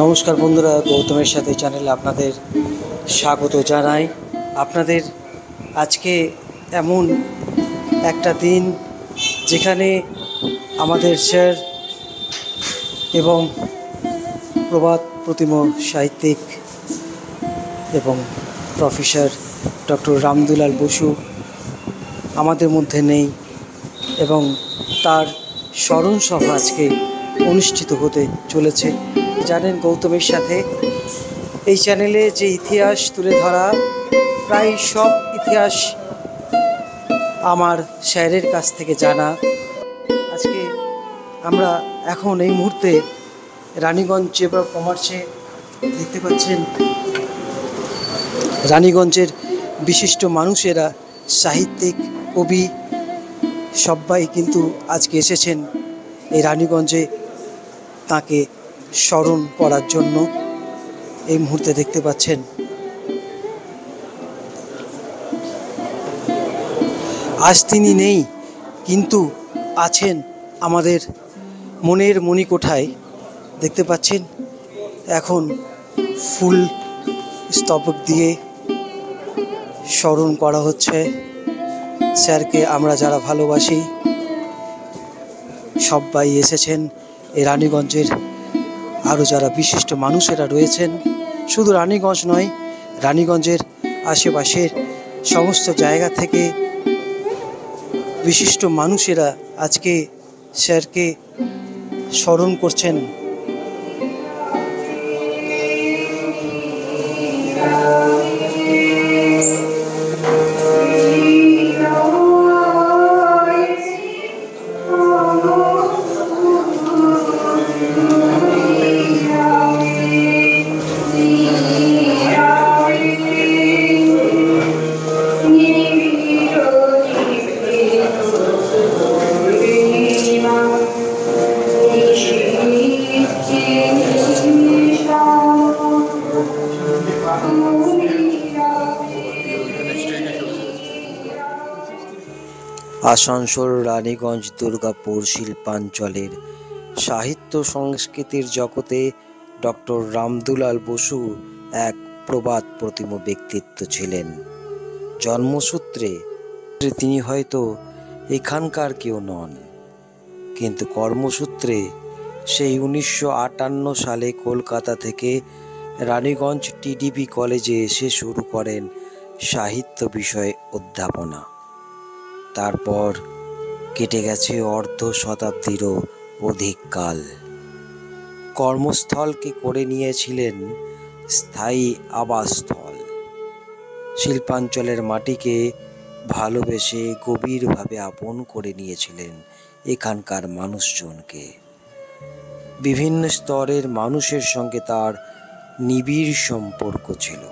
নমস্কার বন্ধুরা, গৌতমের সাথে চ্যানেলে আপনাদের স্বাগত জানাই। আপনাদের আজকে এমন একটা দিন যেখানে আমাদের স্যার এবং প্রবাদ প্রতিম সাহিত্যিক এবং প্রফেসর ডক্টর রামদুলাল বসু আমাদের মধ্যে নেই এবং তার স্মরণ সভা আজকে অনুষ্ঠিত হতে চলেছে। জানেন, গৌতমের সাথে এই চ্যানেলে যে ইতিহাস তুলে ধরা, প্রায় সব ইতিহাস আমার স্যারের কাছ থেকে জানা। আজকে আমরা এখন এই মুহূর্তে রানীগঞ্জ চেম্বার অফ কমার্সে দেখতে পাচ্ছেন রানীগঞ্জের বিশিষ্ট মানুষেরা, সাহিত্যিক, কবি সবাই কিন্তু আজকে এসেছেন এই রানীগঞ্জে তাকে স্মরণ করার জন্য। এই মুহূর্তে দেখতে পাচ্ছেন আজ তিনি নেই, কিন্তু আছেন আমাদের মনের মণিকোঠায়। দেখতে পাচ্ছেন এখন ফুল স্তবক দিয়ে স্মরণ করা হচ্ছে স্যারকে। আমরা যারা ভালোবাসি সবাই এসেছেন এই রানীগঞ্জের। আরও যারা বিশিষ্ট মানুষেরা রয়েছেন, শুধু রানীগঞ্জ নয়, রানীগঞ্জের আশেপাশের সমস্ত জায়গা থেকে বিশিষ্ট মানুষেরা আজকে স্যারকে স্মরণ করছেন। আসানসোল, রানীগঞ্জ, দুর্গাপুর শিল্পাঞ্চলের সাহিত্য সংস্কৃতির জগতে ডক্টর রামদুলাল বসু এক প্রবাদ প্রতিম ব্যক্তিত্ব ছিলেন। জন্মসূত্রে তিনি হয়তো এখানকার কেউ নন, কিন্তু কর্মসূত্রে সেই 1958 সালে কলকাতা থেকে রানীগঞ্জ টিডিবি কলেজে এসে শুরু করেন সাহিত্য বিষয়ে অধ্যাপনা। তারপর কেটে গেছে অর্ধ শতাব্দীরও অধিক কাল। কর্মস্থলকে করে নিয়েছিলেন স্থায়ী আবাসস্থল। শিল্পাঞ্চলের মাটিকে ভালোবেসে গভীরভাবে আপন করে নিয়েছিলেন এখানকার মানুষজনকে। বিভিন্ন স্তরের মানুষের সঙ্গে তার নিবিড় সম্পর্ক ছিল।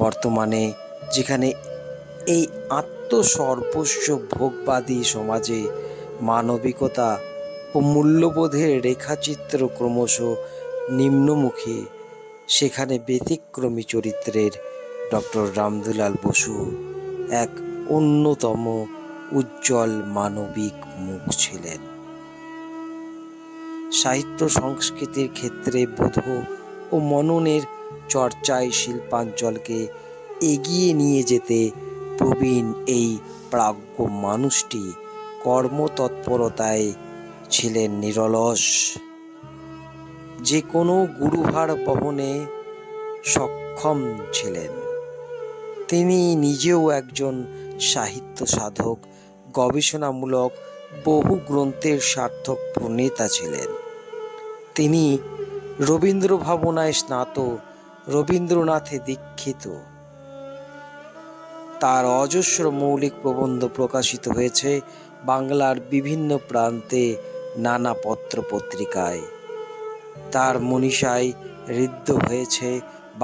বর্তমানে যেখানে এই আত্মসর্বস্ব ভোগবাদী সমাজে মানবিকতা ও মূল্যবোধের রেখাচিত্র ক্রমশ নিম্নমুখী, সেখানে ব্যতিক্রমী চরিত্রের ডক্টর রামদুলাল বসু এক অন্যতম উজ্জ্বল মানবিক মুখ ছিলেন। সাহিত্য সংস্কৃতির ক্ষেত্রে বোধ ও মননের চর্চায় শিল্পাঞ্চলকে এগিয়ে নিয়ে যেতে প্রবীণ এই প্রাজ্ঞ মানুষটি কর্মতৎপরতায় ছিলেন নিরলস। যে কোনো গুরুভার বহনে সক্ষম ছিলেন। তিনি নিজেও একজন সাহিত্য সাধক, গবেষণামূলক বহু গ্রন্থের সার্থক প্রণেতা ছিলেন। তিনি রবীন্দ্র ভাবনায় স্নাত, রবীন্দ্রনাথে দীক্ষিত। তার অজস্র মৌলিক প্রবন্ধ প্রকাশিত হয়েছে বাংলার বিভিন্ন প্রান্তে নানা পত্র পত্রিকায়। তার মনীষায় ঋদ্ধ হয়েছে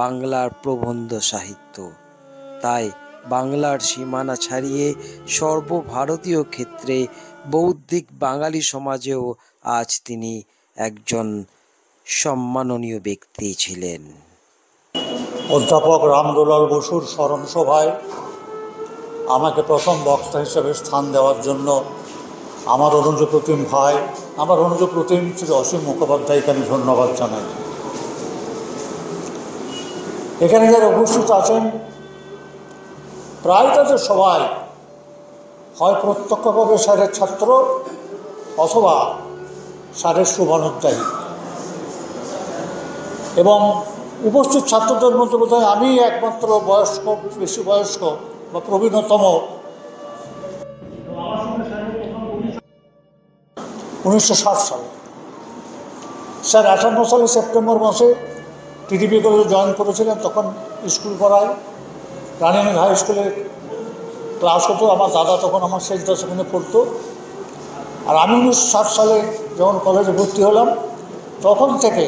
বাংলার প্রবন্ধ সাহিত্য। তাই বাংলার সীমানা ছাড়িয়ে সর্বভারতীয় ক্ষেত্রে বৌদ্ধিক বাঙালি সমাজেও আজ তিনি একজন সম্মাননীয় ব্যক্তি ছিলেন। অধ্যাপক রামদুলাল বসুর স্মরণ সভায় আমাকে প্রথম বক্তা হিসেবে স্থান দেওয়ার জন্য আমার অনুজ প্রতিম ভাই, আমার অনুজ প্রতিম শ্রী অসীম মুখোপাধ্যায়কে আমি ধন্যবাদ জানাই। এখানে যারা উপস্থিত আছেন প্রায় তাদের সবাই হয় প্রত্যক্ষভাবে স্যারের ছাত্র অথবা স্যারের শুভানুধ্যায়ী, এবং উপস্থিত ছাত্রদের মধ্যে বোধহয় আমি একমাত্র বয়স্ক, বেশি বয়স্ক বা প্রবীণতম। 1960 সালে স্যার 58 সালে সেপ্টেম্বর মাসে টিটিপি কলেজে জয়েন করেছিলেন। তখন স্কুল পড়ায়, রানীগঞ্জ হাই স্কুলে ক্লাস হতো। আমার দাদা তখন আমার শেষদা সেখানে পড়তো। আর আমি 1960 সালে যখন কলেজে ভর্তি হলাম, তখন থেকে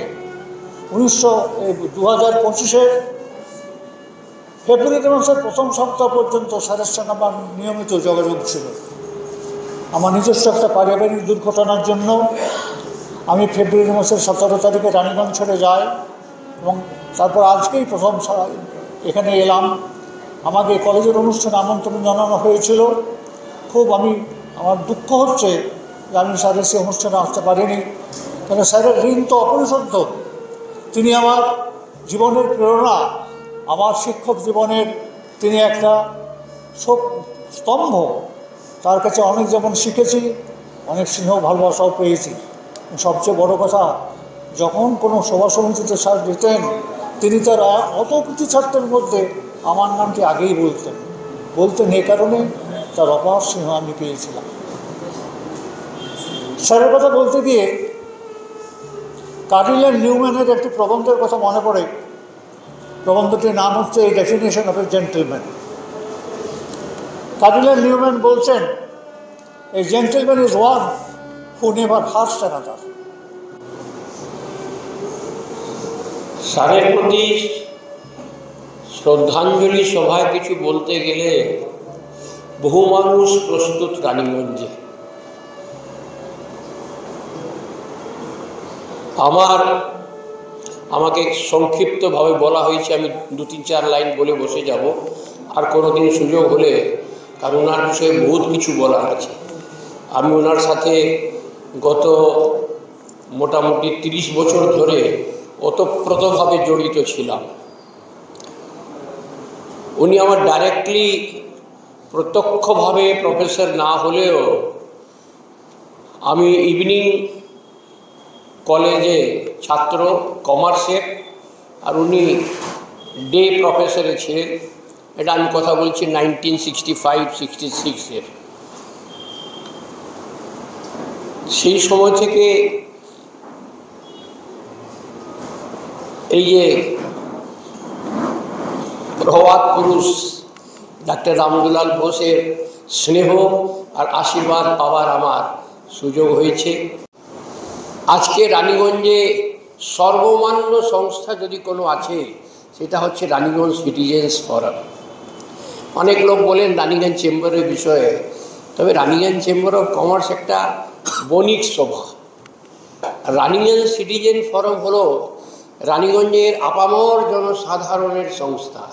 2025-এর ফেব্রুয়ারি মাসের প্রথম সপ্তাহ পর্যন্ত স্যারের সঙ্গে আমার নিয়মিত যোগাযোগ ছিল। আমার নিজস্ব একটা পারিবারিক দুর্ঘটনার জন্য আমি ফেব্রুয়ারি মাসের 17 তারিখে রানীগঞ্জ ছেড়ে যাই, এবং তারপর আজকেই প্রথম এখানে এলাম। আমাকে কলেজের অনুষ্ঠানে আমন্ত্রণ জানানো হয়েছিল। আমার দুঃখ হচ্ছে যে আমি স্যারের সেই অনুষ্ঠানে আসতে পারিনি, কারণ স্যারের ঋণ তো অপরিশোধ্য। তিনি আমার জীবনের প্রেরণা, আমার শিক্ষক জীবনের তিনি একটা স্তম্ভ। তার কাছে অনেক যেমন শিখেছি, অনেক স্নেহ ভালোবাসাও পেয়েছি। সবচেয়ে বড় কথা, যখন কোনো সভা সমিতিতে স্যার যেতেন, তিনি তার অত কৃতি ছাত্রের মধ্যে আমার নামটি আগেই বলতেন। এ কারণে তার অপার স্নেহ আমি পেয়েছিলাম। স্যারের কথা বলতে গিয়ে কার্ডিনাল নিউম্যানের একটি প্রবন্ধের কথা মনে পড়ে। প্রবন্ধটির নাম হচ্ছে a definition of a gentleman. Cardinal Newman বলছেন, a gentleman is one who never hurts another. স্যারের প্রতি শ্রদ্ধাঞ্জলি সভায় কিছু বলতে গেলে বহু মানুষ প্রস্তুত রানীগঞ্জে। আমাকে সংক্ষিপ্তভাবে বলা হয়েছে, আমি 2-3-4 লাইন বলে বসে যাব। আর কোনোদিন সুযোগ হলে, কারণ ওনার বিষয়ে বহুত কিছু বলার আছে। আমি ওনার সাথে গত মোটামুটি 30 বছর ধরে ওতপ্রোতভাবে জড়িত ছিলাম। উনি আমার ডাইরেক্টলি প্রত্যক্ষভাবে প্রফেসর না হলেও আমি ইভিনিং কলেজে ছাত্র, কমার্সের, আর উনি ডে প্রফেসরে ছিলেন। এটা আমি কথা বলছি 1965-66-এর। সেই সময় থেকে এই যে প্রভাত পুরুষ ডাক্তার রামদুলাল বোসের স্নেহ আর আশীর্বাদ পাওয়ার আমার সুযোগ হয়েছে। আজকে রানীগঞ্জে সর্বমান্য সংস্থা যদি কোনো আছে, সেটা হচ্ছে রানীগঞ্জ সিটিজেন্স ফোরাম। অনেক লোক বলেন রানীগঞ্জ চেম্বারের বিষয়ে, তবে রানীগঞ্জ চেম্বার অফ কমার্স একটা বণিক সভা। রানীগঞ্জ সিটিজেন ফোরাম হলো রানীগঞ্জের আপামর জনসাধারণের সংস্থা।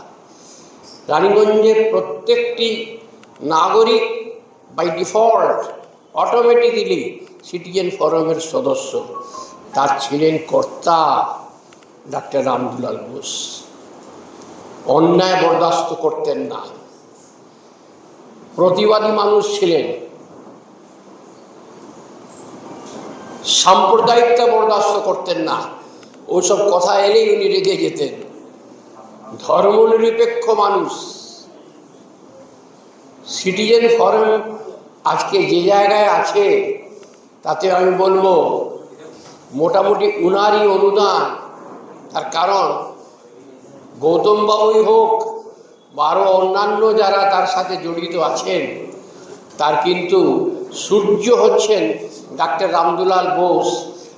রানীগঞ্জের প্রত্যেকটি নাগরিক বাই ডিফল্ট অটোমেটিক্যালি সিটিজেন ফোরামের সদস্য। তার ছিলেন কর্তা ডাক্তার রামদুলাল বোস। অন্যায় বরদাস্ত করতেন না, প্রতিবাদী মানুষ ছিলেন, সাম্প্রদায়িকতা বরদাস্ত করতেন না। ওইসব কথা এলেই উনি রেগে যেতেন। ধর্মনিরপেক্ষ মানুষ। সিটিজেন ফোরাম আজকে যে জায়গায় আছে, তাতে আমি বলবো মোটামুটি উনারই অনুদান। তার কারণ গৌতম বাবুই হোক বা আরও অন্যান্য যারা তার সাথে জড়িত আছেন, তার কিন্তু সূর্য হচ্ছেন ডাক্তার রামদুলাল বোস,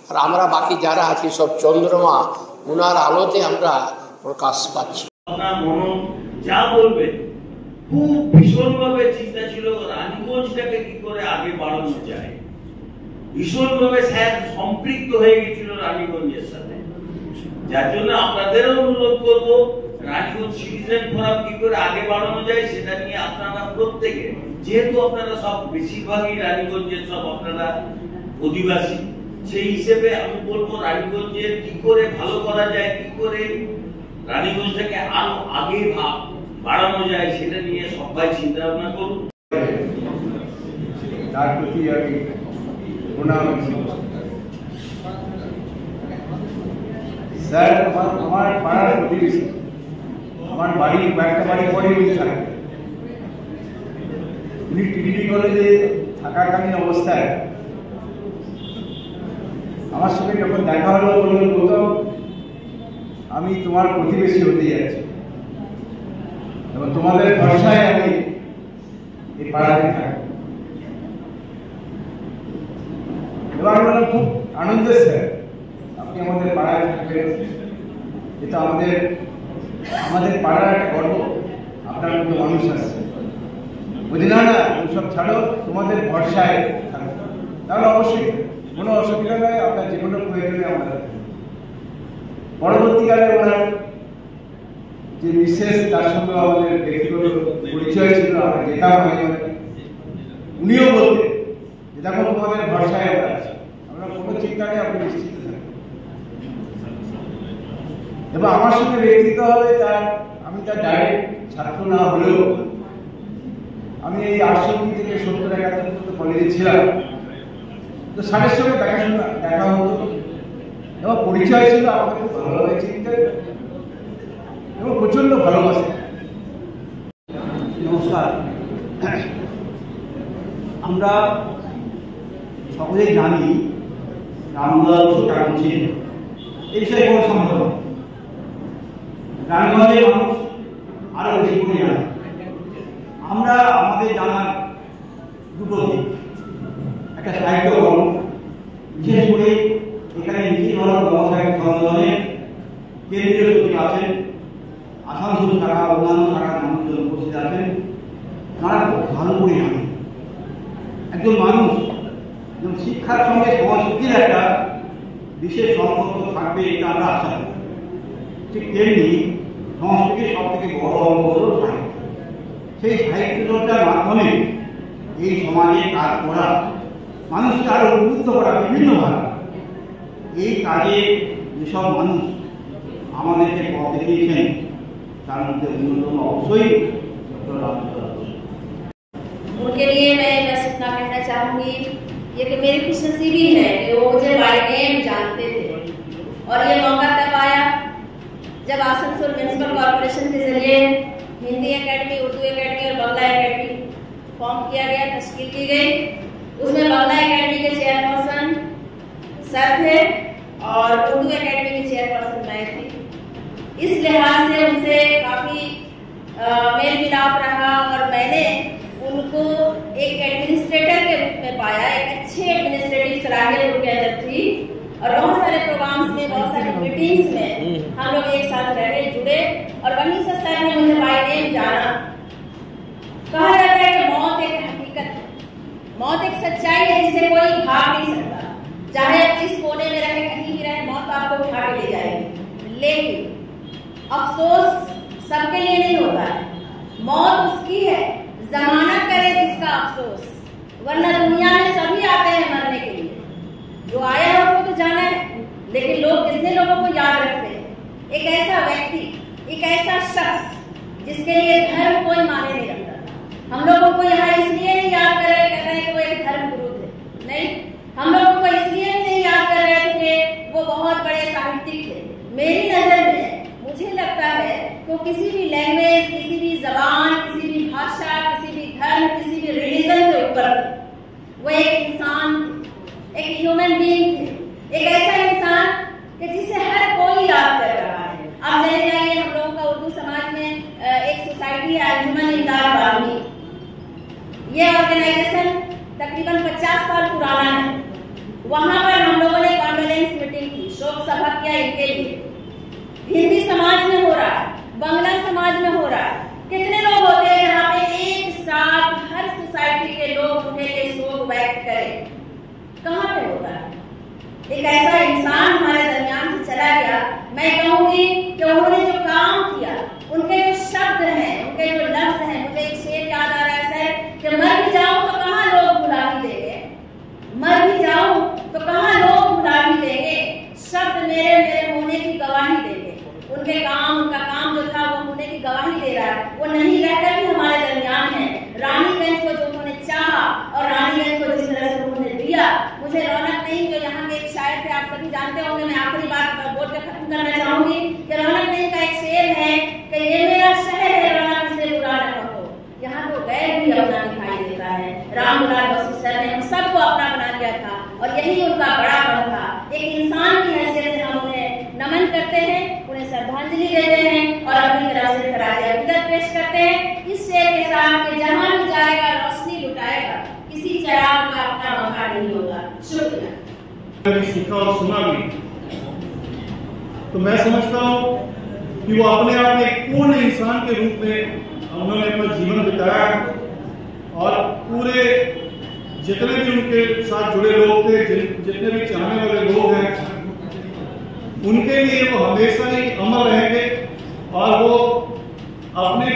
আর আমরা বাকি যারা আছি সব চন্দ্রমা। উনার আলোতে আমরা প্রকাশ পাচ্ছি। আপনার মন যা বলবেন, খুব ভীষণভাবে চিন্তা ছিল রানীগঞ্জটাকে কি করে আগে বাড়ানো যায়। ভীষণভাবে স্যার সম্পৃক্ত হয়ে গেছিল রানীগঞ্জের সাথে। যার জন্য আপনাদেরও অনুরোধ করবো, রানীগঞ্জ সিটিজেন ফোরাম কি করে আগে বাড়ানো যায় সেটা নিয়ে আপনারা প্রত্যেকে, যেহেতু আপনারা সব বেশিরভাগই রানীগঞ্জের সব আপনারা অধিবাসী, সেই হিসেবে আমি বলবো রানীগঞ্জের কি করে ভালো করা যায়, কি করে রানীগঞ্জটাকে আরো আগে বাড়ানো যায় সেটা নিয়ে সবাই চিন্তা ভাবনা করুন। তার প্রতি আমি প্রণাম। স্যার আমার পাড়ার প্রতিবেশী, আমার বাড়ি কয়েকটা বাড়ি পরে উনি থাকেন। উনি টিডিপি কলেজে থাকাকালীন অবস্থায় আমার সঙ্গে যখন দেখা হলো বললেন, গৌতম আমি তোমার প্রতিবেশী হতে যাচ্ছি এবং তোমাদের ভরসায় আমি এই পাড়াতে থাকি। এবার আমরা খুব আনন্দের স্যার আপনি আমাদের পাড়ায় থাকবেন, এটা আমাদের পাড়ার একটা গর্ব। আপনার মতো মানুষ আসছে, বুঝি না ওইসব ছাড়ো, তোমাদের ভরসায় থাকবে, তাহলে অবশ্যই কোনো অসুবিধা নয়, আপনার যে কোনো প্রয়োজনে আমরা। পরবর্তীকালে ওনার যে বিশেষ তার সঙ্গে আমাদের ব্যক্তিগত পরিচয় ছিল, আমরা যেতাম মাঝে মাঝে, উনিও বলতেন যে দেখো তোমাদের ভরসায় আমরা আছি, আমরা কোনো চিন্তা নেই, আপনি নিশ্চিত থাকবেন। এবং আমার সঙ্গে ব্যক্তিগত হবে আমি তার ডাইরেক্ট ছাত্র না হলেও আমি এই 68 থেকে 70-71 পর্যন্ত কলেজে ছিলাম, তো স্যারের সঙ্গে দেখা হতো এবং পরিচয় ছিল, আমাকে খুব ভালোভাবে চিনতেন এবং প্রচন্ড ভালোবাসেন। নমস্কার। আমরা সকলেই জানি রামলাল কারণ ছিল এই বিষয়ে কোনো সন্দেহ নেই। রানীগঞ্জের মানুষ আরো বেশি করে জানে। আমরা আমাদের জানার দুটো দিক, একটা সাহিত্য কর্ম, বিশেষ করে এখানে নীতিধরণ ব্যবসায়িক আন্দোলনের কেন্দ্রীয় সচিব আছেন, আসানসোল শাখা অন্যান্য শাখার মানুষজন উপস্থিত আছেন, তারা খুব ভালো করে জানেন। একজন মানুষ যেমন শিক্ষার সঙ্গে সংস্কৃতির একটা বিশেষ সম্পর্ক থাকবে, এটা আমরা আশা করি। ঠিক তেমনি সংস্কৃতির সব থেকে বড় অঙ্গ হল সাহিত্য। সেই সাহিত্য চর্চার মাধ্যমে এই সমাজে কাজ করা, মানুষকে আরো উদ্বুদ্ধ করা বিভিন্নভাবে, এই কাজে যেসব মানুষ আমাদেরকে পথ দেখিয়েছেন তার মধ্যে অন্যতম অবশ্যই ডক্টর রামলাল। उनके लिए मैं बस इतना कहना चाहूँगी, ये कि मेरी खुशनसीबी है कि वो मुझे बाय नेम जानते थे। और ये मौका तब आया जब आसनसोल म्यूनिसिपल कॉर्पोरेशन के जरिए हिंदी एकेडमी, उर्दू एकेडमी और बांग्ला एकेडमी फॉर्म किया गया, तश्कील की गई। उसमें बांग्ला एकेडमी के चेयरपर्सन सर थे और उर्दू एकेडमी की चेयरपर्सन मैं थी। इस लिहाज से उनसे काफ़ी मेल मिलाप रहा और मैंने उनको एक एडमिनिस्ट्रेटर के रूप में पाया, एक अच्छे एडमिनिस्ट्रेटिव सलाहियत उनके अंदर थी। और बहुत सारे प्रोग्राम्स में, बहुत सारे मीटिंग्स में हम लोग एक साथ रहे, जुड़े, और वहीं से सर ने मुझे बाय नेम जाना। कहा जाता है कि मौत एक हकीकत है, मौत एक सच्चाई है जिससे कोई भाग नहीं सकता। चाहे आप जिस कोने में रहे, कहीं भी रहे, मौत आपको उठा के ले जाएगी। लेकिन अफसोस सबके लिए नहीं होता है। मौत उसकी है जमाना करे जिसका अफसोस, वरना दुनिया में सभी आते हैं मरने के लिए। जो आया है उसको तो जाना है, लेकिन लोग कितने लोगों को याद रखते हैं? एक ऐसा व्यक्ति, एक ऐसा शख्स जिसके लिए धर्म कोई माने नहीं रखता। हम लोगों को यहाँ इसलिए नहीं याद कर रहे कि वो एक धर्म गुरु थे, नहीं। हम लोगों को इसलिए भी नहीं याद कर रहे थे कि वो बहुत बड़े साहित्यिक थे। मेरी नजर में मुझे लगता है कि किसी भी लैंग्वेज, किसी भी जबान, किसी भी भाषा, किसी भी धर्म, किसी भी रिलीजन से ऊपर वो एक इंसान, एक ह्यूमन बीइंग थे, एक ऐसा इंसान कि जिसे हर कोई याद कर रहा है। आप चले जाइए, हम लोगों का उर्दू समाज में एक सोसाइटी है अंजुमन इमदाद बारहवीं। ये ऑर्गेनाइजेशन तकरीबन 50 साल पुराना है। वहां पर हम लोगों ने कॉन्डोलेंस मीटिंग की, शोक सभा किया इनके लिए। हिंदी समाज में हो रहा है, बांग्ला समाज में हो रहा है। कितने लोग होते हैं यहाँ पे एक साथ, हर सोसाइटी के लोग उनके लिए शोक व्यक्त करें? कहाँ पे होता है? एक ऐसा इंसान हमारे दरमियान से चला गया। मैं कहूंगी कि उन्होंने जो काम किया, उनके जो शब्द हैं, उनके जो लफ्ज हैं, मुझे एक शेर याद आ रहा है सर कि मर भी जाऊं तो कहाँ लोग भुला ही देंगे, मर भी जाऊं तो कहाँ लोग भुला ही देंगे, शब्द मेरे होने की गवाही देंगे। उनके काम, उनका नईम जो यहाँ के एक शायर थे, आप सभी जानते होंगे। मैं आखिरी बात बोल के खत्म करना चाहूंगी कि रौनक नईम का एक शेर है कि ये मेरा शहर है रौनक से बुरा न कहो, यहाँ तो गैर भी अपना दिखाई देता है। रामलाल बसु सर ने हम सबको अपना बना लिया था और यही उनका बड़ापन था। एक इंसान की हैसियत से हम उन्हें नमन करते हैं, उन्हें श्रद्धांजलि देते हैं और अपनी तरफ से खराज अकीदत पेश करते हैं इस शेर के साथ कि जहां भी जाएगा रोशनी लुटाएगा, किसी चिराग का अपना मौका नहीं होगा। शुक्रिया। सीखा और सुना भी, तो मैं समझता हूँ कि वो अपने आप में एक पूर्ण इंसान के रूप में उन्होंने अपना जीवन बिताया और पूरे जितने भी उनके साथ जुड़े लोग थे, जितने भी चाहने वाले लोग हैं, उनके लिए वो हमेशा ही अमर रहेंगे और वो अपने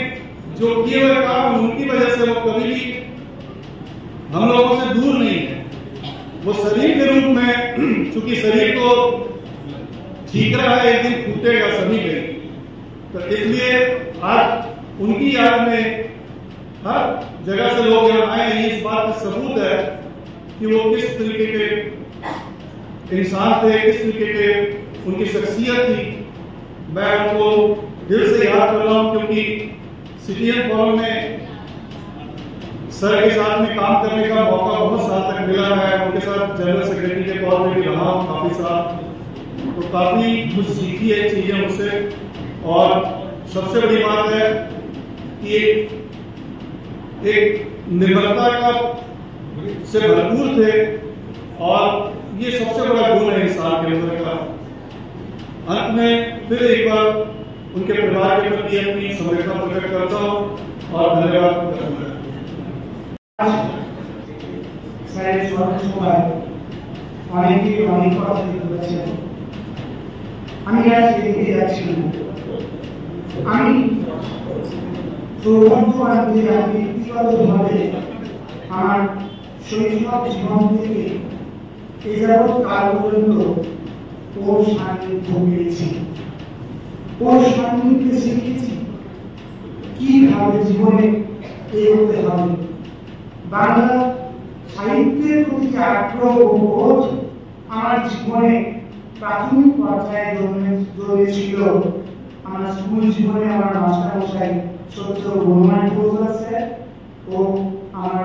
जो किए हुए काम उनकी वजह से वो कभी भी हम लोगों से दूर नहीं है। वो शरीर के रूप में, चूंकि शरीर तो ठीकरा है, एक दिन फूटेगा सभी के, तो इसलिए आज उनकी याद में हर जगह से लोग यहाँ आए हैं। इस बात का सबूत है कि वो किस तरीके के इंसान थे, किस तरीके के उनकी शख्सियत थी। मैं उनको दिल से याद कर रहा हूँ क्योंकि सिटीजन फोरम में सर के साथ में काम करने का मौका बहुत साल तक मिला है। उनके साथ जनरल सेक्रेटरी के तौर पर भी रहा हूँ काफी साल, तो काफी कुछ सीखी है चीजें उनसे। और सबसे बड़ी बात है कि एक निर्भरता का से भरपूर थे और ये सबसे बड़ा गुण है इंसान के अंदर का। अंत में फिर एक बार उनके परिवार के प्रति अपनी संवेदना प्रकट करता हूँ और धन्यवाद करता हूँ। আমার শৈশব জীবন থেকে এই যাবৎ কাল পর্যন্ত ওর সান্নিধ্য পেয়েছি, ওর সান্নিধ্যে শিখেছি কিভাবে জীবনে এগোতে হবে। বাংলা সাহিত্যের প্রতি যে আগ্রহ ও বোধ আমার জীবনে প্রাথমিক পর্যায়ে জন্মেছিল। আমার স্কুল জীবনে আমার মাস্টারমশাই সত্য বর্মা স্যার ও আমার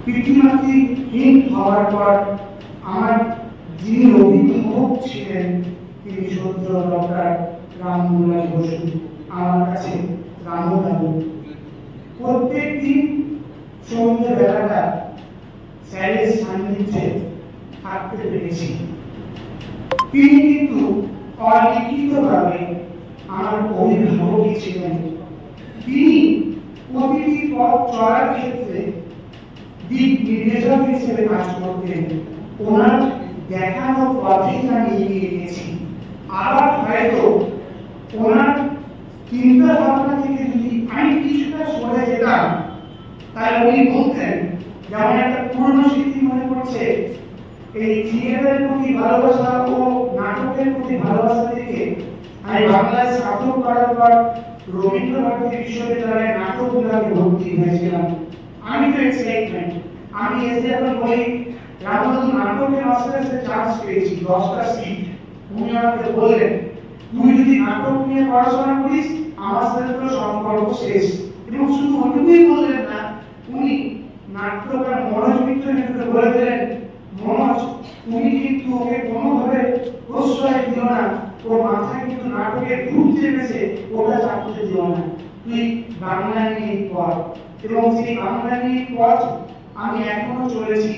পিতৃমাতৃহীন হওয়ার পর আমার যিনি অভিভাবক ছিলেন তিনি সত্য ডক্টর রামমোহন বসু, আমার কাছে রামদাদু। প্রত্যেক দিন সন্ধ্যে বেলাটা স্যারের সান্নিধ্যে থাকতে পেরেছি। তিনি কিন্তু অলিখিতভাবে আমার অভিভাবকই ছিলেন। তিনি প্রতিটি পথ চলার ক্ষেত্রে দিক নির্দেশক হিসেবে কাজ করতেন। ওনার দেখানো পথে আমি এগিয়ে গেছি। আবার হয়তো ওনার চিন্তা ভাবনা থেকে যদি আমি কিছুটা সরে যেতাম তাহলে উনি বলতেন, যেমন একটা পুরনো স্মৃতি মনে পড়ছে, এই থিয়েটারের প্রতি ভালোবাসা ও নাটকের প্রতি ভালোবাসা থেকে আমি বাংলায় স্নাতক করার পর রবীন্দ্র ভারতী বিশ্ববিদ্যালয়ে নাটক বিভাগে ভর্তি হয়েছিলাম। আমি তো এক্সাইটমেন্ট, আমি এসে এখন বলি রামদাদু নাটকের মাস্টার্সে চান্স পেয়েছি, 10টা সিট। উনি আমাকে বললেন, তুই যদি নাটক নিয়ে পড়াশোনা করিস আমার সাথে তো সম্পর্ক শেষ। এবং শুধু ওইটুকুই বললেন না, উনি নাট্যকার মনোজ মিত্রকে বলে দিলেন, মনোজ তুমি কিন্তু ওকে কোনোভাবে প্রশ্রয় দিও না, ওর মাথায় কিন্তু নাটকের ভূত চেপেছে, ওটা চাপতে দিও না, তুই বাংলা নিয়ে পড়। এবং সেই বাংলা নিয়ে পথ আমি এখনো চলেছি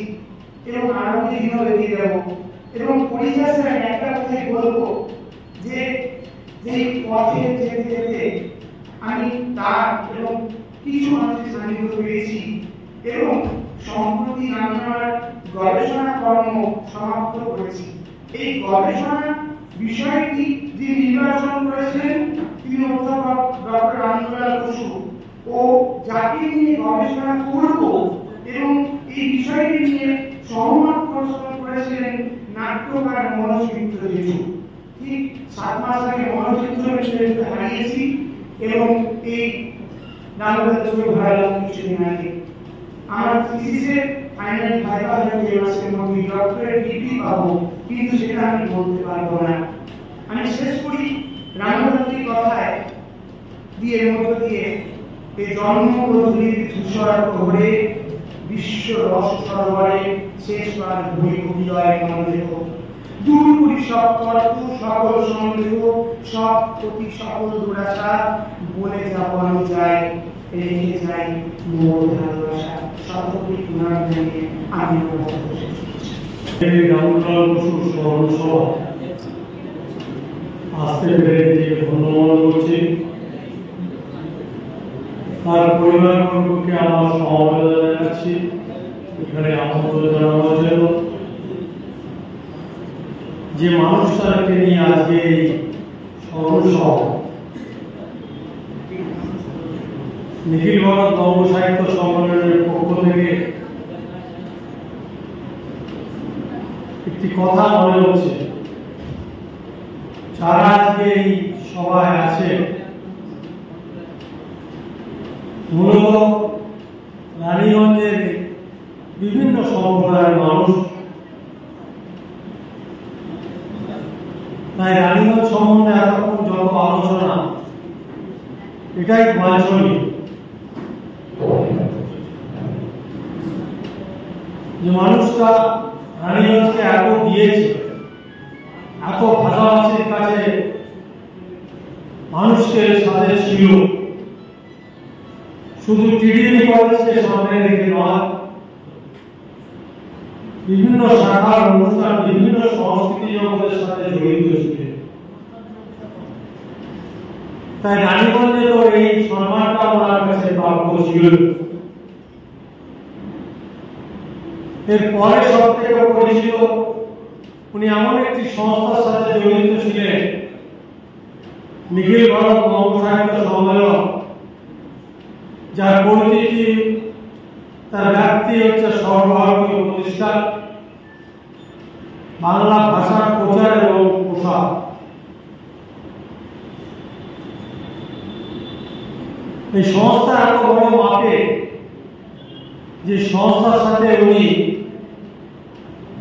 এবং আগামী দিনও এগিয়ে যাব। এবং পরিশেষে একটা কথাই বলবো যে যেই পথে যেতে যেতে আমি তার এবং কিছু মানুষের সান্নিধ্য পেয়েছি এবং সম্প্রতি আমি আমার গবেষণা কর্ম সমাপ্ত করেছি। এই গবেষণা বিষয়টি যে নির্বাচন করেছিলেন তিনি অধ্যাপক ডক্টর রামলাল বসু, ও যাকে নিয়ে গবেষণা করব এবং এই বিষয়টি নিয়ে সহমত পোষণ করেছিলেন নাট্যকার মনোজ মিত্র জেঠু। ঠিক 7 মাস আগে মনোজ মিত্র জেঠুকে হারিয়েছি এবং এই নাটকটাকে হারালাম কিছুদিন আগে। আমার থিসিসের ফাইনাল ভাইবা হয়ে এই মাসের মধ্যে ডক্টরেট ডিগ্রি পাবো, কিন্তু সেটা আমি বলতে পারবো না। আমি শেষ করি রামগঞ্জের কথায় দিয়ে মধ্য দিয়ে এই জন্মগধূলির ধূসর প্রহরে বিশ্ব রস সরোবরে শেষবার ভুই ভুবিলয় মন্দেহ দূর করি সব তর্ক সকল সন্দেহ সব প্রতি সকল দুরাশা বলে যাবো যায় রেখে যাই মোর ভালোবাসা সকলকে পুনর জানিয়ে আমি রামলাল বসুর স্মরণ সভা আসতে পেরে নিজেকে ধন্যবাদ করছি। তার পরিবারবর্গকে আমার সমবেদনা জানাচ্ছি এখানে আমন্ত্রণ জানানোর জন্য। যে মানুষটাকে নিয়ে আজকে এই স্মরণ সভা নিখিল ভারত নব সাহিত্য সম্মেলনের পক্ষ থেকে একটি কথা মনে হচ্ছে, যারা আজকে এই সভায় আছে মূলত রানীগঞ্জের বিভিন্ন সম্প্রদায়ের মানুষ। তাই রানীগঞ্জ সম্বন্ধে এতক্ষণ যত আলোচনা এটাই বাঞ্ছনীয় যে মানুষটা রানীগঞ্জকে এত দিয়েছে, এত ভাষাভাষীর কাছে মানুষকে সাথে ছিল, শুধু টিডিপি কলেজকে সামনে রেখে নয়, বিভিন্ন শাখার অনুষ্ঠান বিভিন্ন সংস্কৃতি জগতের সাথে জড়িত ছিল। তাই রানীগঞ্জে তো এই সম্মানটা ওনার কাছে প্রাপ্য ছিল। এরপরে সব থেকে পরিচিত উনি এমন একটি সংস্থার সাথে জড়িত ছিলেন, নিখিল ভারত নব সাহিত্য সম্মেলন, যার পরিচিতি তার ব্যাপ্তি হচ্ছে সর্বভারতীয় প্রতিষ্ঠান, বাংলা ভাষার প্রচার এবং প্রসার। এই সংস্থা এত বড় মাপে যে সংস্থার সাথে উনি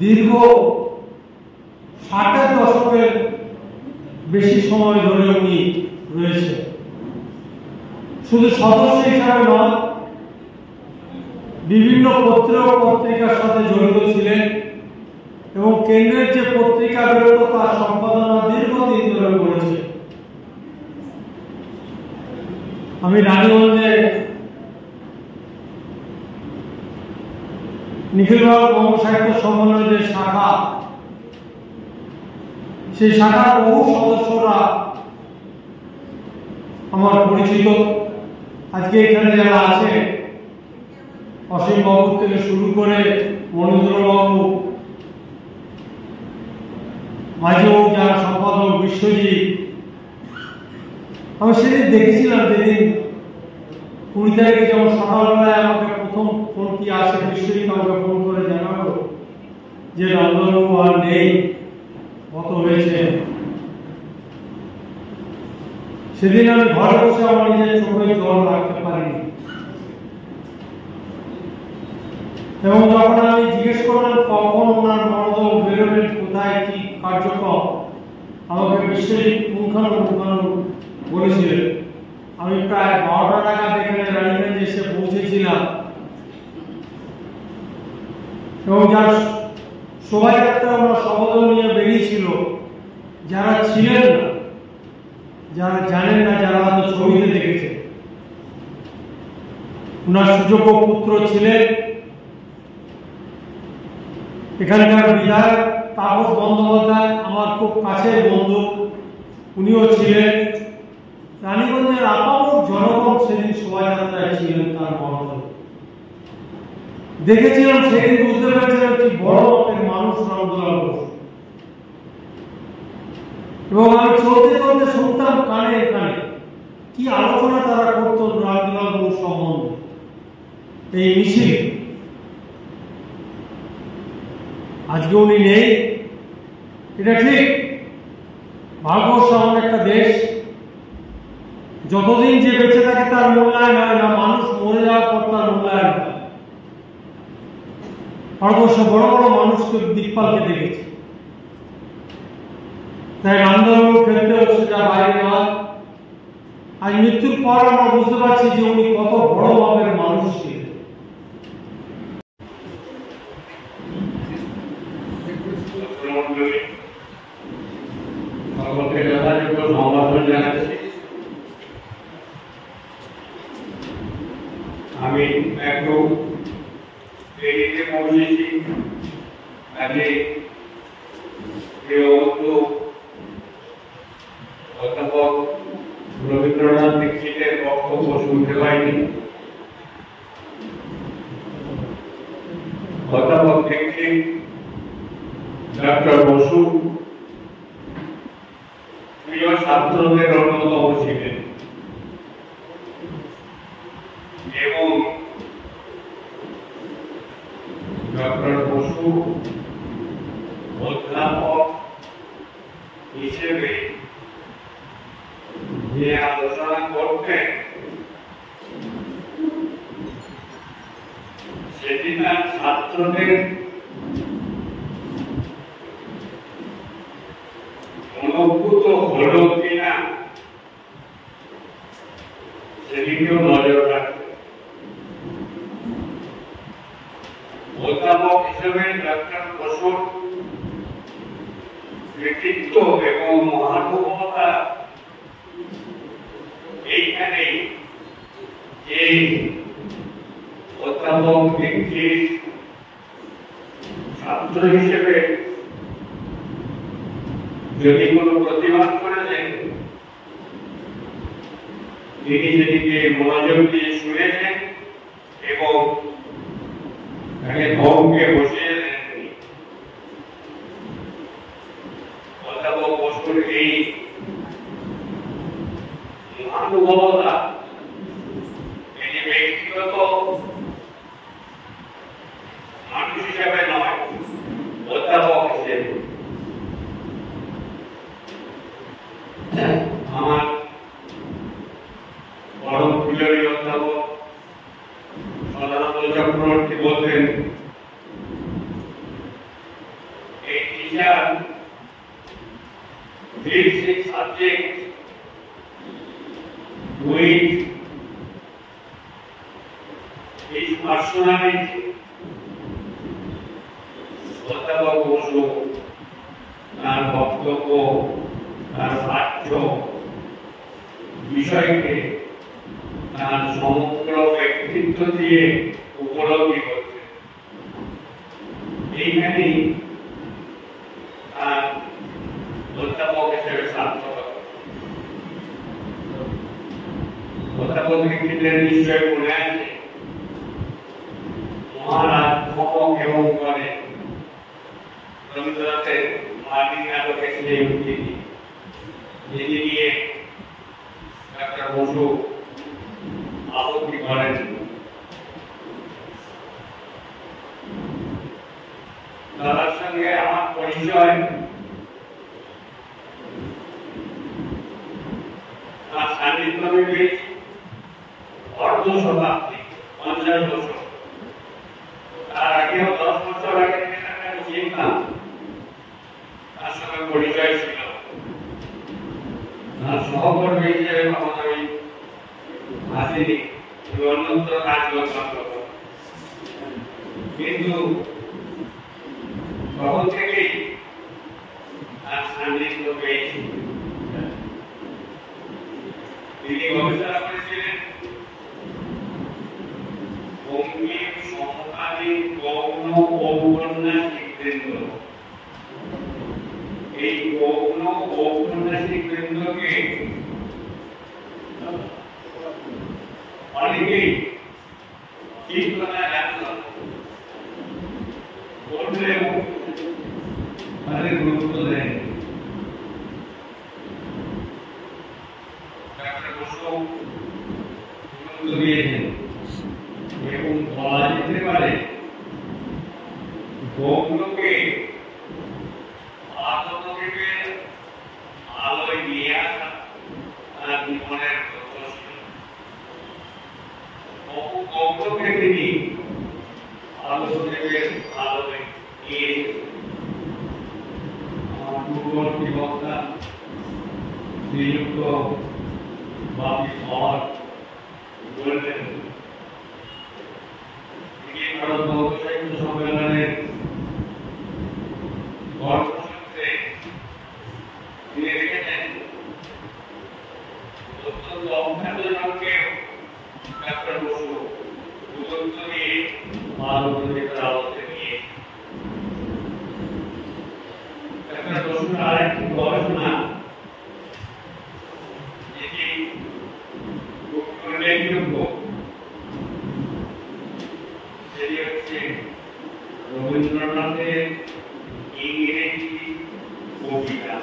দীর্ঘ 60-এর দশকের বেশি সময় ধরে উনি রয়েছে। শুধু সদস্য হিসাবে নয়, বিভিন্ন পত্র পত্রিকার সাথে জড়িত ছিলেন এবং কেন্দ্রের যে পত্রিকা বেরোত তার সম্পাদনা দীর্ঘদিন ধরে করেছে। আমি রানীগঞ্জে নিখিল ভারত নব সাহিত্য সম্মেলনের যে শাখা, সেই শাখার বহু সদস্যরা আমার পরিচিত। আজকে এখানে যারা আছে, অসীম বাবু থেকে শুরু করে মনীন্দ্রবাবু, মাঝেবাবু যারা সম্পাদক বিশ্বজিৎ, আমি সেদিন দেখেছিলাম যেদিন 20 তারিখে যেমন সকালবেলায় আমাকে প্রথম ফোনটি আসে, বিশ্বজিৎ আমাকে ফোন করে জানালো যে রামলালবাবু আর নেই, কত হয়েছে। সেদিন আমি ঘরে বসে আমার নিজের চোখে জল রাখতে পারিনি এবং যখন আমি জিজ্ঞেস করলাম কখন ওনার মরদেহ বেরোবেন, কোথায় কি কার্যক্রম, আমাকে বিশ্বজিৎ পুঙ্খানুপুঙ্খানু বলেছিলেন। আমি প্রায় 12টা নাগাদ এখানে রানীগঞ্জে এসে পৌঁছেছিলাম এবং যার শোভাযাত্রা ওনার শপথ নিয়ে বেরিয়েছিল, যারা ছিলেন না, যারা জানেন না, যারা হয়তো ছবিতে দেখেছে, ওনার সুযোগ্য পুত্র ছিলেন এখানকার বিধায়ক তাপস বন্দ্যোপাধ্যায়, আমার খুব কাছের বন্ধু, উনিও ছিলেন। রানীগঞ্জের আপামর জনগণ সেদিন শোভাযাত্রায় ছিলেন তার মরদেহ দেখেছিলাম। সেদিন বুঝতে পেরেছিলাম কি বড় মাপের মানুষ রামলাল বসু। এবং আমি চলতে চলতে শুনতাম কানে কানে কি আলোচনা তারা করতো রামলাল বসু সম্বন্ধে। এই মিছিল আজকে উনি নেই, এটা ঠিক। ভারতবর্ষ এমন একটা দেশ, যতদিন যে বেঁচে থাকে তার মূল্যায়ন হয় না, মানুষ মরে যাওয়ার পর তার মূল্যায়ন হয়। ভারতবর্ষে বড় বড় মানুষকে দিকপালকে দেখেছি, তাই রামদাবাবু ক্ষেত্রে সেটা বাইরে নয়। আজ মৃত্যুর পর আমরা বুঝতে পারছি যে উনি কত বড় মাপের মানুষ ছিলেন। আমি একটু দেরিতে পৌঁছেছি, আগে অধ্যাপক রবীন্দ্রনাথ দীক্ষিতের বক্তব্য শুনতে পাইনি। অধ্যাপক দীক্ষিত ডক্টর বসু প্রিয় ছাত্রদের অন্যতম ছিলেন এবং ডক্টর বসু অধ্যাপক হিসেবে যে আলোচনা করতেন সেটি তার ছাত্রদের অনুভূত হল কিনা সেদিকেও নজর রাখতেন। অধ্যাপক হিসেবে ডক্টর বসুর কৃতিত্ব এবং মহানুভবতা এইখানে যে অধ্যাপক দীক্ষিত ছাত্র হিসেবে যদি কোনো প্রতিবাদ করেছেন, তিনি সেটিকে মনোযোগ দিয়ে শুনেছেন এবং তাকে ধর্মকে বসিয়ে দেননি। অধ্যাপক বসুর এই মহানুভবতা এটি ব্যক্তিগত মানুষ হিসাবে নয়, অধ্যাপক হিসেবে। আমার পরম প্রিয় অধ্যাপক সদানন্দ চক্রবর্তী বলতেন, a teacher treats his subject with his personality. অধ্যাপক বসু তার বক্তব্য, তার পাঠ্য বিষয়কে তার সমগ্র ব্যক্তিত্ব দিয়ে উপলব্ধি করতেন। এইখানেই তার অধ্যাপক হিসেবে সার্থকতা। অধ্যাপক দীক্ষিতের নিশ্চয় মনে আছে, মহারাজ ক্ষম কেমন করে রবীন্দ্রনাথের মার্কিন নাটকে সেই উক্তিটি, যেটি নিয়ে ডক্টর বসু আপত্তি করেন। দাদার সঙ্গে আমার পরিচয় তার সান্নিধ্য পেয়েছি অর্ধ শতাব্দী, 50 বছর। তার আগেও 10 বছর আগে আমি চিনতাম, তার সঙ্গে পরিচয় ছিল। তার সহকর্মী হিসেবে কখনো আমি আসিনি, অন্যত্র কাজ করতাম, কিন্তু তখন থেকেই তার সান্নিধ্য পেয়েছি। তিনি গবেষণা করেছিলেন বঙ্গীয় সমকালীন গৌণ ঔপন্যাসিক বৃন্দ। এই গৌণ ঔপন্যাসিক বৃন্দকে অনেকেই ঠিক কথা জানত, করলেও তাদের গুরুত্ব দেয়। ডক্টর বসু গুরুত্ব দিয়েছেন এবং বলা যেতে পারে গৌণকে আত্মবিবেকের আলোয় নিয়ে আসা তার জীবনের লক্ষ্য ছিল। গৌণকে তিনি আলোচকের আলোয় নিয়ে আমার পূর্ববর্তী বক্তা শ্রীযুক্ত বাপি সমাজ বললেন ভারত বৌদ্ধ সাহিত্য সম্মেলনের গল্পসূত্রে তিনি রেখেছেন অত্যন্ত অভ্যান্তরকে ডাক্তার বসু দুরন্ত দিয়ে মানবতার আলোতে নিয়ে ডাক্তার বসুর আরেকটি গবেষণা যেটি উল্লেখযোগ্য সেটি হচ্ছে রবীন্দ্রনাথের ইংরেজি কবিতা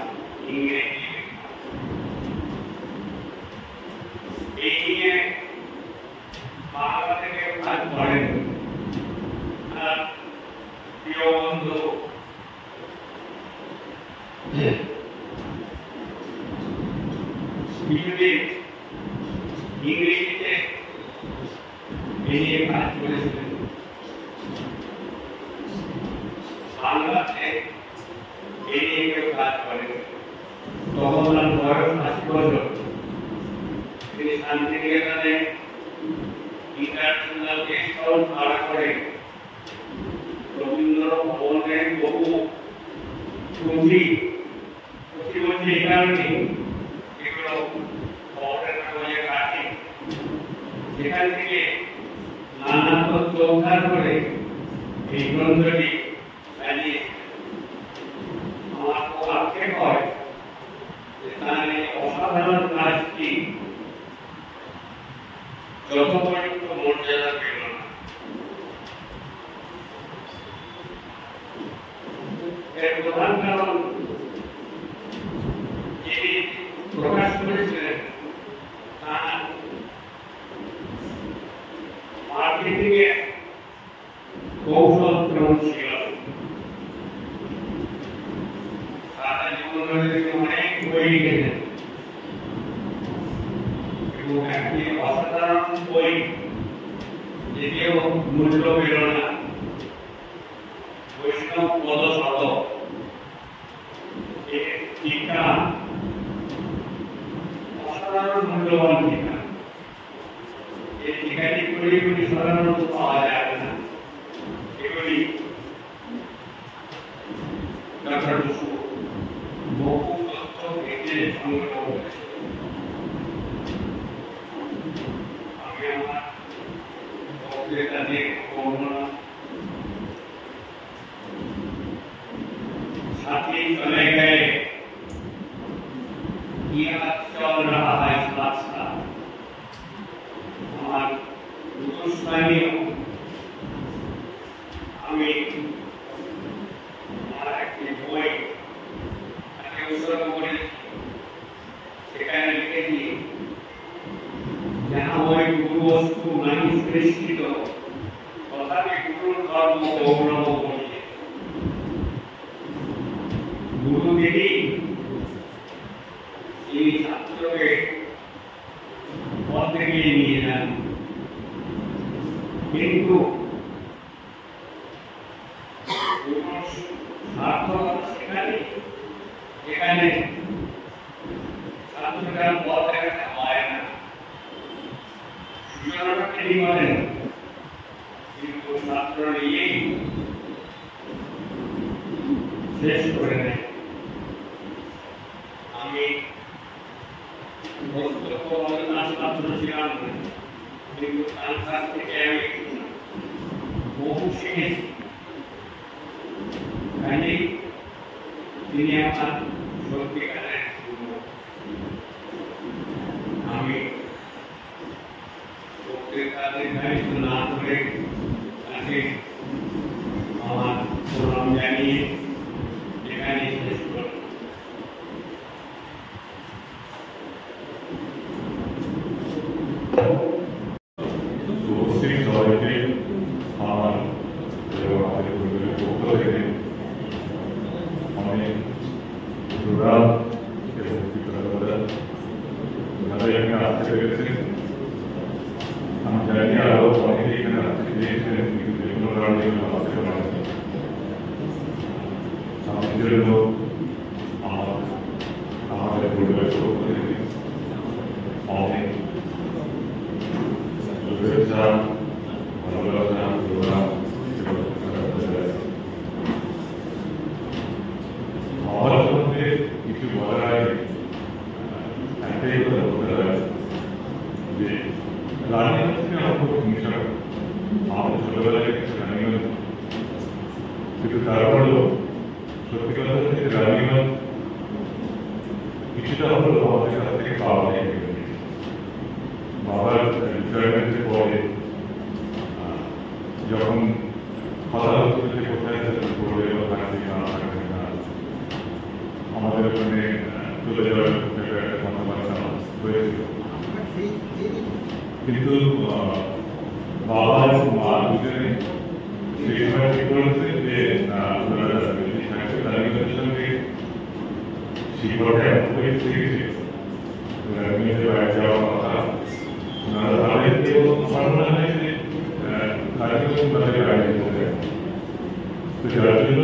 ইংরেজি এই নিয়ে বাংলা থেকে কাজ করেন আর প্রিয় বন্ধু বিজুদীপ ইংরেজিতে এই নিয়ে কাজ করেছিলেন বাংলাতে এই নিয়ে কেউ কাজ করেন তখন তার বয়স 80 বছর তিনি শান্তিনিকেতনে ইন্টারন্যাশনাল গেস্ট হাউস ভাড়া করে রবীন্দ্র ভবনের বহু পুঁজি প্রতিবন্ধী এই কারণে এগুলো খবরের কাগজে কাটে সেখান থেকে নানা তথ্য উদ্ধার করে এই গ্রন্থটি সাজিয়ে আমার খুব আক্ষেপ হয় যে তার এই অসাধারণ কাজটি যথোপযুক্ত মর্যাদা পেল না। এর প্রধান কারণ যিনি প্রকাশ করেছিলেন তার মার্কেটিং এর কৌশল কেমন ছিল। সারা জীবন অনেক বই লিখেছেন এবং একটি অসাধারণ বই যেটিও মূল্য পেল না বৈষ্ণব পদশত এর টিকা অসাধারণ মূল্যবান টিকা এই টিকাটি গুলি সাধারণত পাওয়া যাবে না এগুলি ডাক্তার বসু বহু তথ্য থেকে সংগ্রহ করেছে। আমি আমার বক্তৃতাতে বর্ণনা साथी चले गए किया चल रहा है साथ साथ हमारे हिंदुस्तानी हमें हमारा की बोई अने उसर बोले सेखाने लिखे दिए जहाँ वही गुरु वस्तु नहीं सृष्टित तथा गुरु धर्म गौरव बोलिए गुरुदेवी ये छात्रों के पद के लिए जान किंतु सार्थक सेखाने सेखाने छात्रों का पद का पाए ना सुजनों के लिए बने किंतु छात्रों ने ये श्रेष्ठ बने আমি বক্তব্য অনার ছাত্র ছিলাম কিন্তু তার কাছ থেকে আমি বহু শিখেছি কাজে তিনি আমার সত্যিকারের আমি বক্তৃতাদের দায়িত্ব না করে তাকে আমার প্রণাম জানিয়ে এখানে শেষ করলাম। I'm আমাদের জন্য আমাদের পরিবারের পক্ষ থেকে অনেক শুভেচ্ছা, ভালোবাসা, প্রণাম আমার সম্বন্ধে কিছু বলার আগে একটাই কথা বলতে হয় যে রাজনীতি আমার খুব হিংসা, আমাদের ছোটবেলায় রানীগঞ্জ, কিন্তু তারপরেও সত্যি কথা হচ্ছে রানীগঞ্জ কিছুটা হলেও আমাদের কাছ থেকে পাওয়া নেই। বাবার রিটায়ারমেন্টের পরে যখন কথা হচ্ছে কোথায় পড়বে বা থাকবে না থাকবে না, আমাদের ওখানে চলে যাওয়ার একটা কথাবার্তা হয়েছিল। কিন্তু বাবা এবং মা দুজনে সেই সময় ঠিক করেছে যে রানীগঞ্জের সঙ্গে শিক্ষকটা এত হয়ে গেছে রানীগঞ্জের বাইরে যাওয়ার কথা আমার মনে হয় যে রানীগঞ্জ বাজারে বাইরে যেতে হবে। তো যার জন্য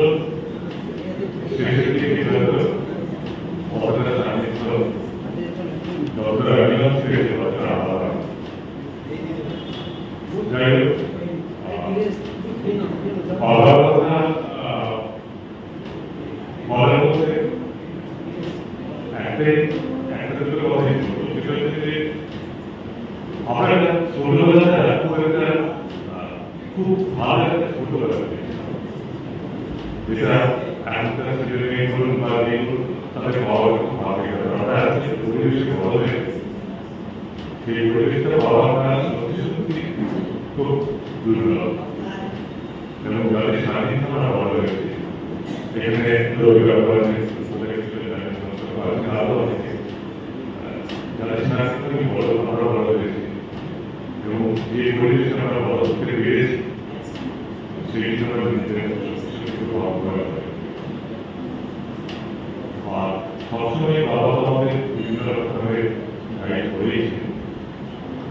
শেষের দিকে হয়তো অবদান সান্নিধ্য ডক্টর রানীগঞ্জ থেকে ডক্টর আলাদা। যাই হোক, বাবার কথা বলার মধ্যে একটা দুটো কথাই বলবো, সেটা হচ্ছে যে আমার ছোটবেলাটা খুব ভালো একটা ছোটবেলা, যেটা এখনকার ছেলে বলুন বা যেগুলো তাদের বাবা খুব ভালো আমরা আজকে পরিবেশে বড় হয়ে সেই পরিবেশটা বাবা মা সত্যি সত্যি খুব দুর্লভ এবং যাদের স্বাধীনতা আমরা বড় হয়েছি। এখানে রবি ব্যবহার আরো অনেকে যারা স্বাস্থ্য বড় আমরা বড় হয়েছি এবং যে পরিবেশে আমরা বড় হতে পেরেছি সেই জন্য নিজেদের আর সবসময় বাবা আমাদের বিভিন্ন রকমের গাইড করেছে।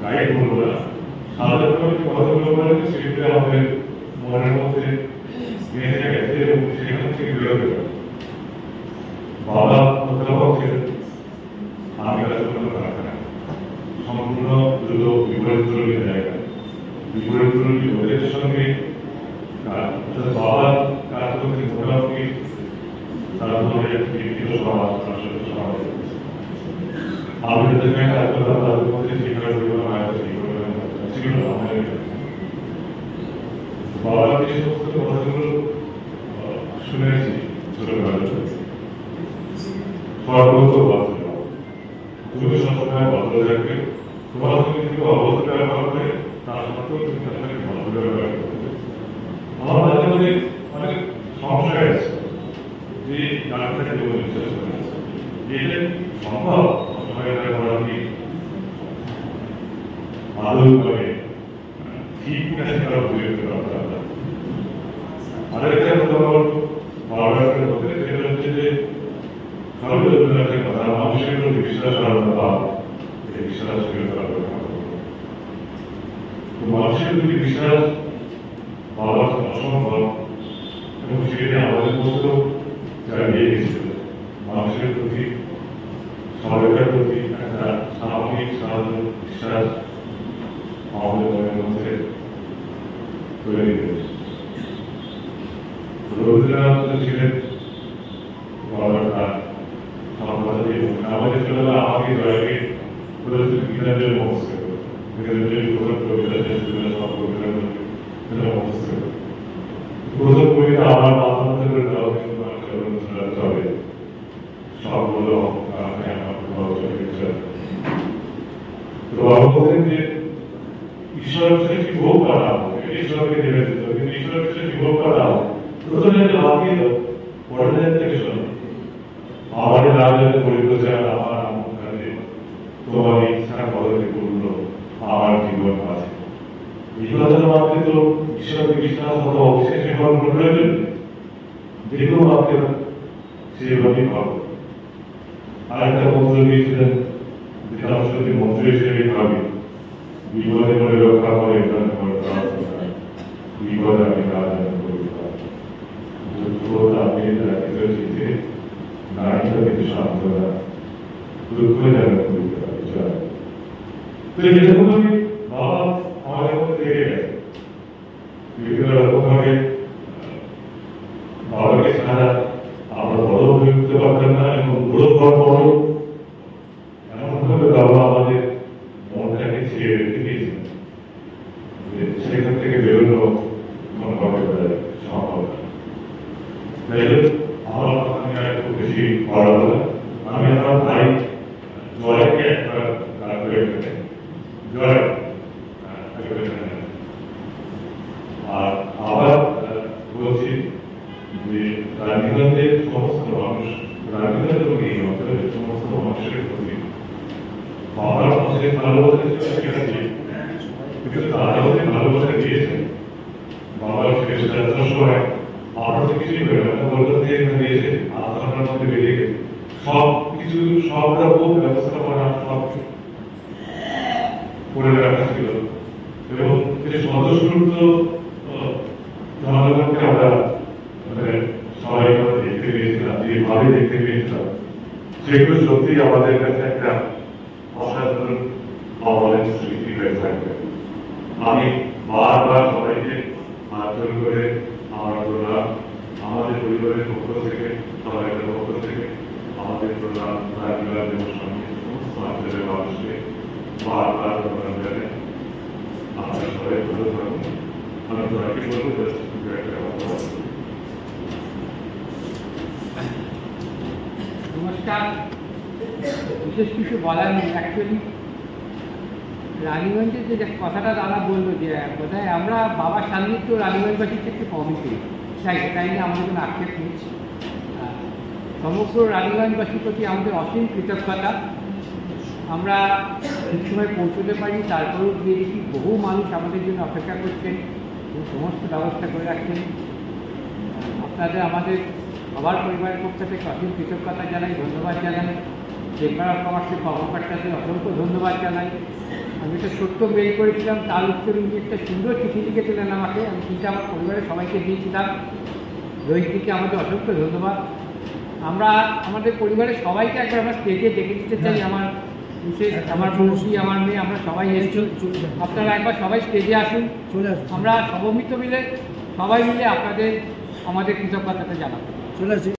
গাইড বলবো না, সাধারণত কথাগুলো বলে সেগুলো আমাদের মনের মধ্যে গেঁথে গেছে এবং সেখান থেকে বেরোতে পারে। বাবা প্রকৃতপক্ষে আমি কাছে কোনো কারখানা সম্পূর্ণ দুটো বিপরীত ধর্মী জায়গা, বিপরীত ধর্মী লোকের সঙ্গে বাবার কাজ করতে মোটামুটি তারপরে বিভিন্ন সমাজ সমাজ আমি যেখানে কাজ করতাম তাদের মধ্যে শিক্ষা ছিল আমাদের বাবার যে সমস্ত কথাগুলো শুনেছি ছোটবেলা সর্বত বাধ্য তুমি সবসময় ভদ্র থাকবে, তোমার সঙ্গে যদি অবস্থা ব্যবহার করে তার সত্ত্বেও তুমি তার সঙ্গে ভদ্র ব্যবহার করবে। আমার মাঝে মাঝে অনেক সংশয় আছে যে ডাক্তার জীবন বিশ্বাস করে এটা সম্ভব সংশয়টা করা কি আদৌ করে ঠিক আছে তারা বুঝে উঠতে পারবে। আরেকটা কথা বলবো বাবার মধ্যে, সেটা হচ্ছে যে মানুষের প্রতি বিশ্বাস বিশ্বাস মানুষের প্রতি বিশ্বাস পাওয়া অসম্ভব এবং সেটা আমাদের মধ্যেও জানিয়ে গেছিল। মানুষের প্রতি সরকারের প্রতি একটা স্বাভাবিক সাধারণ বিশ্বাস আমাদের মনের মধ্যে তৈরি হয়েছে। রবীন্দ্রনাথ ছিলেন বাবার আমাদের ছোটবেলা আমাকে দয়াকে বলেছিল গীতাঞ্জলি মুখস্থ করো, গীতাঞ্জলি কবিতা মুখস্থ করো। প্রথম কবিতা আমার মাথা মধ্যে করে দেওয়া হবে সবগুলো যে ঈশ্বর সৃষ্টি ভোগ করা হবে, ঈশ্বরকে জেনে দিতে হবে, কিন্তু ঈশ্বর সৃষ্টি ভোগ করা হবে প্রথমে ভাবিয়ে দাও, পরের থেকে শোনো আমার রাজের পরিচয় আমার আমলে তোমার ইচ্ছা বদলে করলো আমার জীবন আছে। এই কথার মধ্যে তো ঈশ্বরকে বিশ্বাস হতো অবশেষে হওয়ার প্রয়োজন, যেগুলো ভাবতে সেভাবেই ভাবো। আরেকটা মন্ত্র দিয়েছিলেন যেটা সত্যি মন্ত্র হিসেবে ভাবি, বিপদে করে রক্ষা করে বিপদে আমি কাজ করি আপনি আরেকটা কিছু সান্ত্বনা দুঃখ জানা করতে পারি। তো এরকমই বাবা আমাদের মধ্যে থেকে গেছে বিভিন্ন রকমভাবে। বাবাকে ছাড়া আমরা বড় হয়ে উঠতে পারতাম না, এবং বড় হওয়ার পরও এমনভাবে বাবা আমাদের মনটাকে ছেড়ে রেখে দিয়েছেন যে সেখান থেকে বেরোনো কোনোভাবে সম্ভব না। যাই হোক, আমার আমি আর খুব বেশি পড়াবো না। আমি আমার ভাই জয়কে একটা গান করে ফেলেন, জয়। আর আবার বলছি যে রানীগঞ্জের সমস্ত মানুষ, রানীগঞ্জ এবং এই অঞ্চলের সমস্ত মানুষের প্রতি বাবার মানুষের ভালোবাসা ছিল, কিন্তু তারাও যে ভালোবাসা দিয়েছেন বাবার শেষ যাত্রার সময় আমরা তো কিছুই করে না, বলতে দিয়েছে আত্মার মধ্যে বেরিয়ে গেছে সব কিছু, সব রকম ব্যবস্থাপনা সব করে রাখা ছিল। এবং যে সদস্যগুলো জনগণকে আমরা সবাই দেখতে পেয়েছিলাম, যেভাবে দেখতে পেয়েছিলাম, সেগুলো সত্যি আমাদের কাছে একটা অসাধারণ অবলের স্মৃতি হয়ে থাকবে। আমি বারবার সবাইকে মারধর করে আমার প্রণাম, আমাদের পরিবারের পক্ষ থেকে, সবাইয়ের পক্ষ থেকে আমাদের প্রণাম রাজনীতির সঙ্গে সমস্ত অঞ্চলের মানুষকে বারবার প্রণাম জানাই। আপনারা সবাই ভালো থাকুন। আমি সবাইকে বলবো একটা কথা। নমস্কার। বিশেষ কিছু বলার নেই। অ্যাকচুয়ালি রানীগঞ্জের যে কথাটা দাদা বললো যে বোধহয় আমরা বাবার সান্নিধ্য রানীগঞ্জবাসীর ক্ষেত্রে কমই পেয়েছি, তাই নিয়ে আমাদের কোনো আক্ষেপ নেই। সমগ্র রানীগঞ্জবাসীর প্রতি আমাদের অসীম কৃতজ্ঞতা। আমরা ঠিক সময় পৌঁছতে পারি, তারপরেও গিয়ে দেখি বহু মানুষ আমাদের জন্য অপেক্ষা করছেন এবং সমস্ত ব্যবস্থা করে রাখছেন। আপনাদের আমাদের সবার পরিবারের পক্ষ থেকে অসীম কৃতজ্ঞতা জানাই, ধন্যবাদ জানাই। চেম্বার অফ কমার্সের কর্মকর্তাদের অসংখ্য ধন্যবাদ জানাই। আমি একটা ছোট্ট মেল করেছিলাম, তার উত্তরে উনি একটা সুন্দর চিঠি লিখেছিলেন আমাকে। আমি চিঠিটা আমার পরিবারের সবাইকে দিয়েছিলাম। রোহিতজিকে আমাদের অসংখ্য ধন্যবাদ। আমরা আমাদের পরিবারের সবাইকে একবার আমরা স্টেজে ডেকে দিতে চাই। আমার বিশেষ আমার বংশী, আমার মেয়ে, আমরা সবাই এসেছি। আপনারা একবার সবাই স্টেজে আসুন, আমরা সমমিত মিলে সবাই মিলে আপনাদের আমাদের কৃতজ্ঞতাটা জানাবো। চলে আসি।